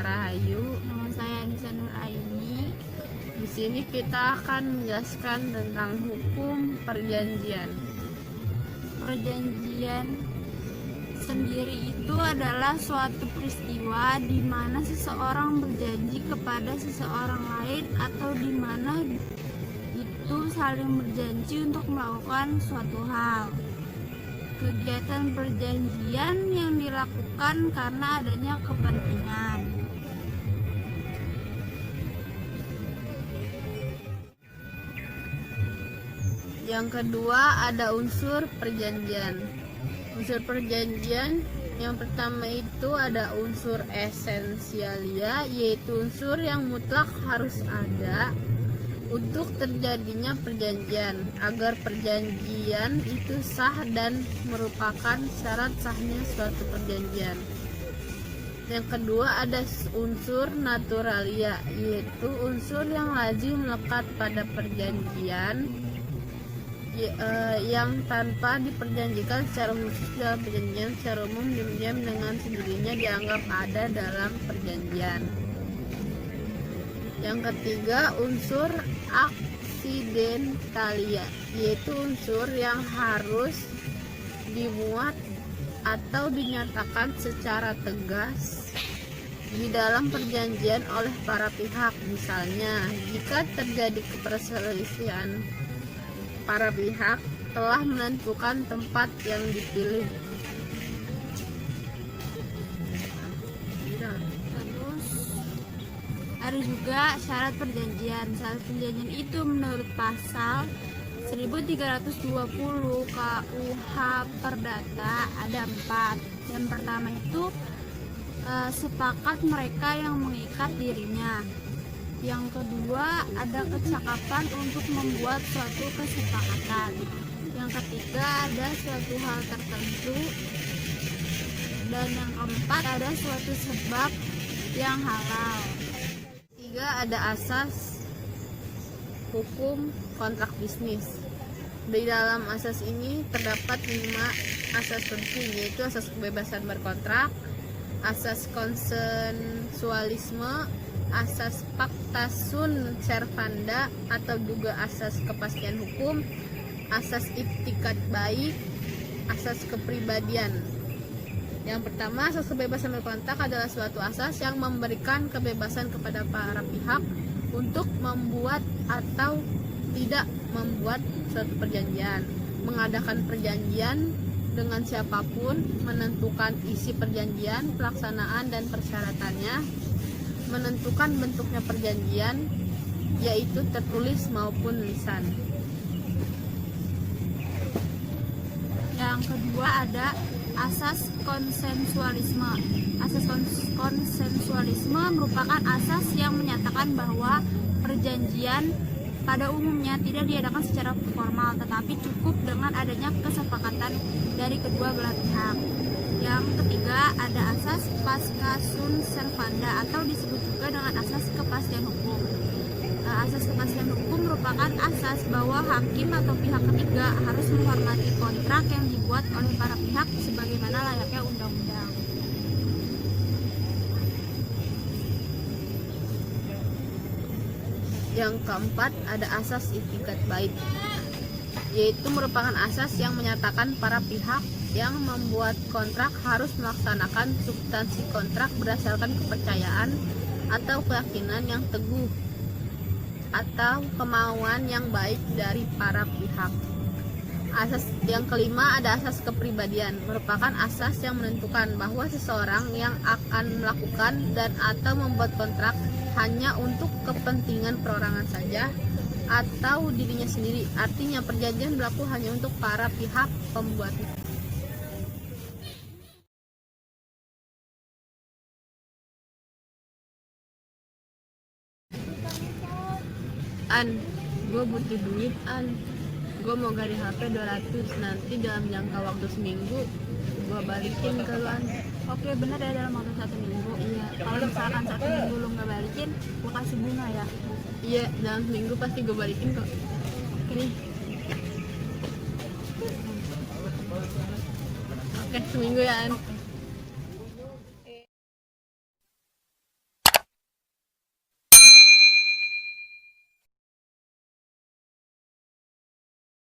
Rahayu. Nama saya Anissa Nuraini. Di sini kita akan menjelaskan tentang hukum perjanjian. Perjanjian sendiri itu adalah suatu peristiwa di mana seseorang berjanji kepada seseorang lain atau di mana itu saling berjanji untuk melakukan suatu hal. Kegiatan perjanjian yang dilakukan karena adanya kepentingan. Yang kedua ada unsur perjanjian. Unsur perjanjian yang pertama itu ada unsur esensialia, yaitu unsur yang mutlak harus ada untuk terjadinya perjanjian agar perjanjian itu sah dan merupakan syarat sahnya suatu perjanjian. Yang kedua ada unsur naturalia, yaitu unsur yang lazim melekat pada perjanjian yang tanpa diperjanjikan secara khusus dalam perjanjian secara umum diam-diam dengan sendirinya dianggap ada dalam perjanjian. Yang ketiga unsur aksidentalia, yaitu unsur yang harus dimuat atau dinyatakan secara tegas di dalam perjanjian oleh para pihak. Misalnya, jika terjadi keperselisihan, para pihak telah menentukan tempat yang dipilih. Terus ada juga syarat perjanjian. Syarat perjanjian itu menurut pasal 1320 KUH Perdata ada 4. Yang pertama itu sepakat mereka yang mengikat dirinya. Yang kedua ada kecakapan untuk membuat suatu kesepakatan. Yang ketiga ada suatu hal tertentu. Dan yang keempat ada suatu sebab yang halal. Tiga ada asas hukum kontrak bisnis. Di dalam asas ini terdapat 5 asas penting, yaitu asas kebebasan berkontrak, asas konsensualisme, asas pacta sunt servanda atau juga asas kepastian hukum, asas itikat baik, asas kepribadian. Yang pertama, asas kebebasan berkontrak adalah suatu asas yang memberikan kebebasan kepada para pihak untuk membuat atau tidak membuat suatu perjanjian, mengadakan perjanjian dengan siapapun, menentukan isi perjanjian, pelaksanaan dan persyaratannya, menentukan bentuknya perjanjian, yaitu tertulis maupun lisan. Yang kedua ada asas konsensualisme. Asas konsensualisme merupakan asas yang menyatakan bahwa perjanjian pada umumnya tidak diadakan secara formal, tetapi cukup dengan adanya kesepakatan dari kedua belah pihak. Yang ketiga ada asas pasca sunt servanda atau disebut juga dengan asas kepastian hukum. Asas kepastian hukum merupakan asas bahwa hakim atau pihak ketiga harus menghormati kontrak yang dibuat oleh para pihak sebagaimana layaknya undang-undang. Yang keempat ada asas itikat baik, yaitu merupakan asas yang menyatakan para pihak yang membuat kontrak harus melaksanakan substansi kontrak berdasarkan kepercayaan atau keyakinan yang teguh atau kemauan yang baik dari para pihak. Asas yang kelima ada asas kepribadian, merupakan asas yang menentukan bahwa seseorang yang akan melakukan dan atau membuat kontrak hanya untuk kepentingan perorangan saja atau dirinya sendiri. Artinya perjanjian berlaku hanya untuk para pihak pembuat. Gue butuh duit, gue mau ganti HP 200, nanti dalam jangka waktu seminggu gue balikin ke lu, Oke, benar ya, dalam waktu 1 minggu. Iya. Kalau misalkan 1 minggu lu nggak balikin, gue kasih bunga ya. Iya, dalam seminggu pasti gue balikin kok. Oke. Oke, seminggu ya,